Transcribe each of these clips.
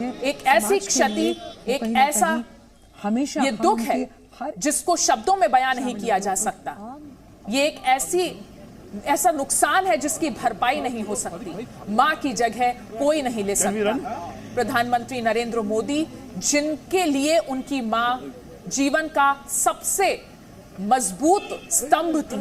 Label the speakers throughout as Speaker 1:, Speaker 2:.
Speaker 1: एक ऐसी क्षति, एक ऐसा
Speaker 2: हमेशा
Speaker 1: ये दुख है जिसको शब्दों में बयान नहीं किया जा सकता। ये एक ऐसा नुकसान है जिसकी भरपाई नहीं हो सकती। मां की जगह कोई नहीं ले सकता। प्रधानमंत्री नरेंद्र मोदी, जिनके लिए उनकी मां जीवन का सबसे मजबूत स्तंभ थी,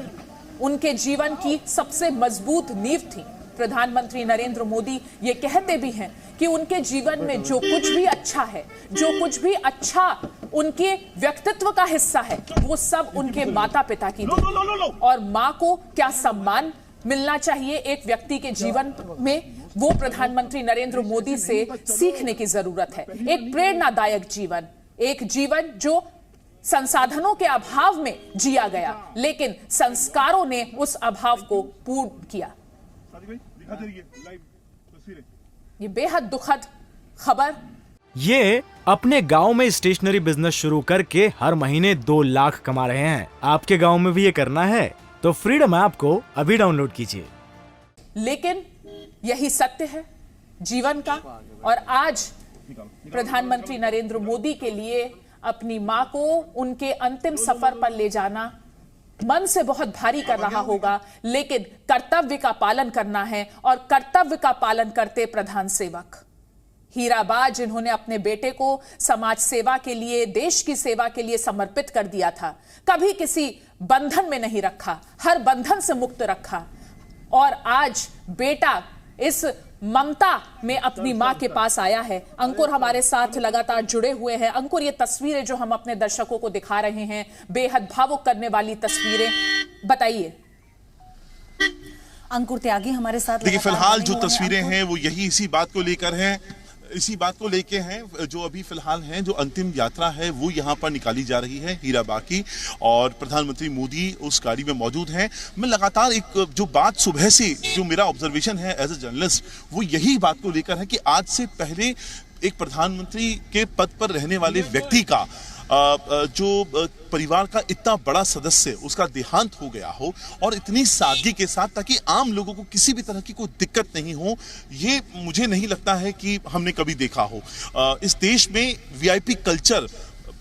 Speaker 1: उनके जीवन की सबसे मजबूत नींव थी। प्रधानमंत्री नरेंद्र मोदी ये कहते भी हैं कि उनके जीवन में जो कुछ भी अच्छा है, जो कुछ भी अच्छा उनके व्यक्तित्व का हिस्सा है, वो सब उनके माता पिता की थी। और मां को क्या सम्मान मिलना चाहिए एक व्यक्ति के जीवन में, वो प्रधानमंत्री नरेंद्र मोदी से सीखने की जरूरत है। एक प्रेरणादायक जीवन, एक जीवन जो संसाधनों के अभाव में जिया गया, लेकिन संस्कारों ने उस अभाव को पूर्ण किया। ये बेहद दुखद खबर।
Speaker 3: ये अपने गांव में स्टेशनरी बिजनेस शुरू करके हर महीने 2 लाख कमा रहे हैं। आपके गांव में भी ये करना है तो फ्रीडम ऐप को अभी डाउनलोड कीजिए।
Speaker 1: लेकिन यही सत्य है जीवन का। और आज प्रधानमंत्री नरेंद्र मोदी के लिए अपनी मां को उनके अंतिम सफर पर ले जाना मन से बहुत भारी कर रहा होगा, लेकिन कर्तव्य का पालन करना है। और कर्तव्य का पालन करते प्रधान सेवक हीराबा, जिन्होंने अपने बेटे को समाज सेवा के लिए, देश की सेवा के लिए समर्पित कर दिया था, कभी किसी बंधन में नहीं रखा, हर बंधन से मुक्त रखा। और आज बेटा इस ममता में अपनी मां के पास आया है। अंकुर हमारे साथ लगातार जुड़े हुए हैं। अंकुर, ये तस्वीरें जो हम अपने दर्शकों को दिखा रहे हैं, बेहद भावुक करने वाली तस्वीरें, बताइए।
Speaker 4: अंकुर त्यागी हमारे साथ।
Speaker 5: देखिए, फिलहाल जो तस्वीरें हैं वो इसी बात को लेके हैं जो अभी फिलहाल हैं, जो अंतिम यात्रा है वो यहाँ पर निकाली जा रही है हीराबा की, और प्रधानमंत्री मोदी उस गाड़ी में मौजूद हैं। मैं लगातार एक जो बात सुबह से जो मेरा ऑब्जर्वेशन है एज ए जर्नलिस्ट, वो यही बात को लेकर है कि आज से पहले एक प्रधानमंत्री के पद पर रहने वाले व्यक्ति का जो परिवार का इतना बड़ा सदस्य, उसका देहांत हो गया हो और इतनी सादगी के साथ, ताकि आम लोगों को किसी भी तरह की कोई दिक्कत नहीं हो, ये मुझे नहीं लगता है कि हमने कभी देखा हो। इस देश में वीआईपी कल्चर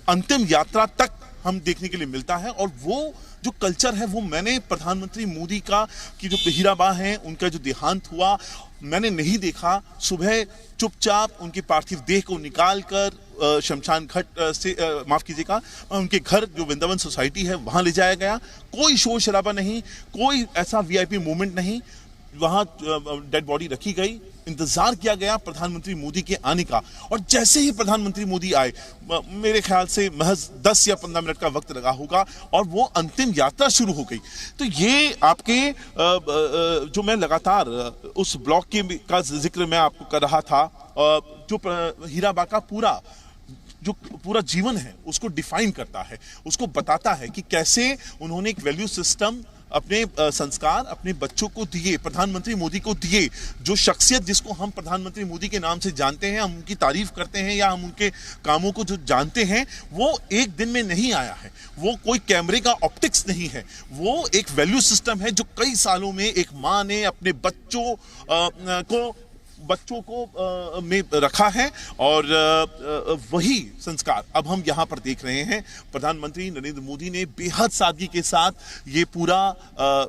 Speaker 5: अंतिम यात्रा तक हम देखने के लिए मिलता है, और वो जो कल्चर है वो मैंने प्रधानमंत्री मोदी की जो हीराबा हैं, उनका जो देहांत हुआ, मैंने नहीं देखा। सुबह चुपचाप उनकी पार्थिव देह को निकालकर शमशान घाट से माफ कीजिएगा, उनके घर जो वृंदावन सोसाइटी है वहां ले जाया गया। कोई शोर शराबा नहीं, कोई ऐसा वीआईपी मूवमेंट नहीं। वहां डेड बॉडी रखी गई, इंतजार किया गया प्रधानमंत्री मोदी के आने का, और जैसे ही प्रधानमंत्री मोदी आए, मेरे ख्याल से महज 10 या 15 मिनट का वक्त लगा होगा और वो अंतिम यात्रा शुरू हो गई। तो ये आपके जो मैं लगातार उस ब्लॉग का जिक्र मैं आपको कर रहा था, जो हीराबा का पूरा जीवन है उसको डिफाइन करता है, उसको बताता है कि कैसे उन्होंने एक वैल्यू सिस्टम, अपने संस्कार अपने बच्चों को दिए, प्रधानमंत्री मोदी को दिए। जो शख्सियत जिसको हम प्रधानमंत्री मोदी के नाम से जानते हैं, हम उनकी तारीफ करते हैं या हम उनके कामों को जो जानते हैं, वो एक दिन में नहीं आया है। वो कोई कैमरे का ऑप्टिक्स नहीं है, वो एक वैल्यू सिस्टम है जो कई सालों में एक माँ ने अपने बच्चों को में रखा है, और वही संस्कार अब हम यहाँ पर देख रहे हैं। प्रधानमंत्री नरेंद्र मोदी ने बेहद सादगी के साथ ये पूरा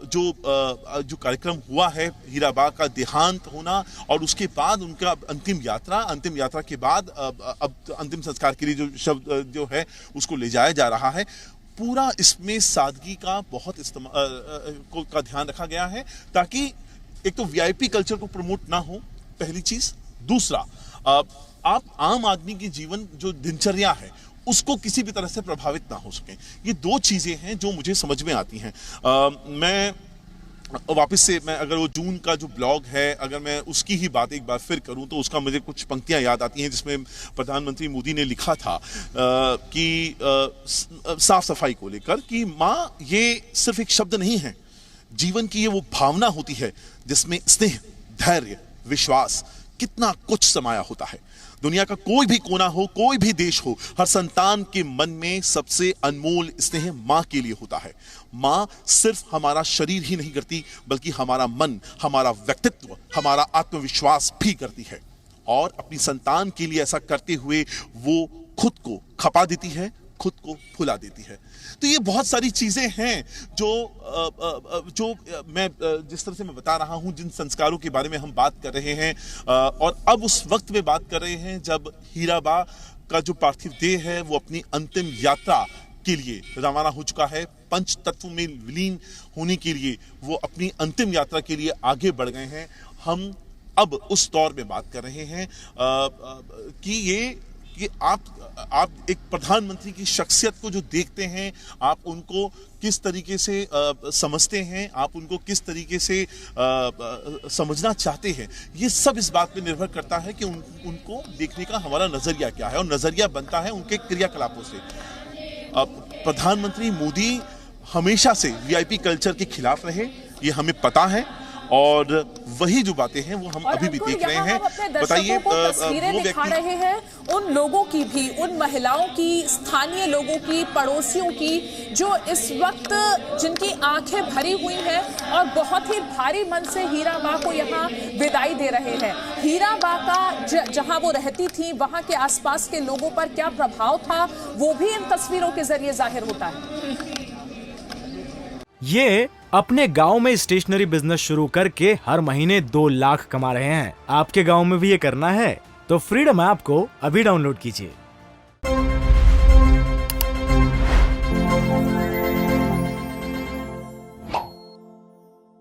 Speaker 5: जो कार्यक्रम हुआ है, हीराबा का देहांत होना और उसके बाद उनका अंतिम यात्रा के बाद अब अंतिम संस्कार के लिए जो शब्द जो है उसको ले जाया जा रहा है। पूरा इसमें सादगी का बहुत का ध्यान रखा गया है, ताकि एक तो वीआईपी कल्चर को प्रमोट ना हो, पहली चीज। दूसरा, आप आम आदमी की जीवन जो दिनचर्या है उसको किसी भी तरह से प्रभावित ना हो सके। ये 2 चीजें हैं जो मुझे समझ में आती हैं। मैं वापस से अगर वो जून का जो ब्लॉग है, अगर मैं उसकी ही बात एक बार फिर करूं तो उसका मुझे कुछ पंक्तियां याद आती हैं, जिसमें प्रधानमंत्री मोदी ने लिखा था कि साफ सफाई को लेकर कि माँ ये सिर्फ एक शब्द नहीं है, जीवन की ये वो भावना होती है जिसमें स्नेह, धैर्य, विश्वास, कितना कुछ समाया होता है। दुनिया का कोई भी कोना हो, कोई भी देश हो, हर संतान के मन में सबसे अनमोल स्नेह माँ के लिए होता है। माँ सिर्फ हमारा शरीर ही नहीं करती, बल्कि हमारा मन, हमारा व्यक्तित्व, हमारा आत्मविश्वास भी करती है। और अपनी संतान के लिए ऐसा करते हुए वो खुद को खपा देती है, खुद को भुला देती है। तो ये बहुत सारी चीजें हैं जो मैं जिस तरह से मैं बता रहा हूं, जिन संस्कारों के बारे में हम बात कर रहे हैं, और अब उस वक्त में बात कर रहे हैं जब हीराबा का जो पार्थिव देह है वो अपनी अंतिम यात्रा के लिए रवाना हो चुका है। पंच तत्व में विलीन होने के लिए वो अपनी अंतिम यात्रा के लिए आगे बढ़ गए हैं। हम अब उस दौर में बात कर रहे हैं कि ये आप एक प्रधानमंत्री की शख्सियत को जो देखते हैं, आप उनको किस तरीके से समझते हैं, आप उनको किस तरीके से समझना चाहते हैं, ये सब इस बात पे निर्भर करता है कि उनको देखने का हमारा नजरिया क्या है, और नजरिया बनता है उनके क्रियाकलापों से। प्रधानमंत्री मोदी हमेशा से वीआईपी कल्चर के खिलाफ रहे, ये हमें पता है, और वही जो बातें हैं वो हम अभी भी देख रहे हैं।
Speaker 1: बताइए, तस्वीरें दिखा रहे हैं उन लोगों की भी, उन महिलाओं की, स्थानीय लोगों की, पड़ोसियों की, जो इस वक्त जिनकी आंखें भरी हुई हैं और बहुत ही भारी मन से हीराबा को यहाँ विदाई दे रहे हैं। हीराबा का जहां वो रहती थी वहां के आसपास के लोगों पर क्या प्रभाव था, वो भी इन तस्वीरों के जरिए जाहिर होता है।
Speaker 3: ये अपने गांव में स्टेशनरी बिजनेस शुरू करके हर महीने 2 लाख कमा रहे हैं। आपके गांव में भी ये करना है तो फ्रीडम ऐप को अभी डाउनलोड कीजिए।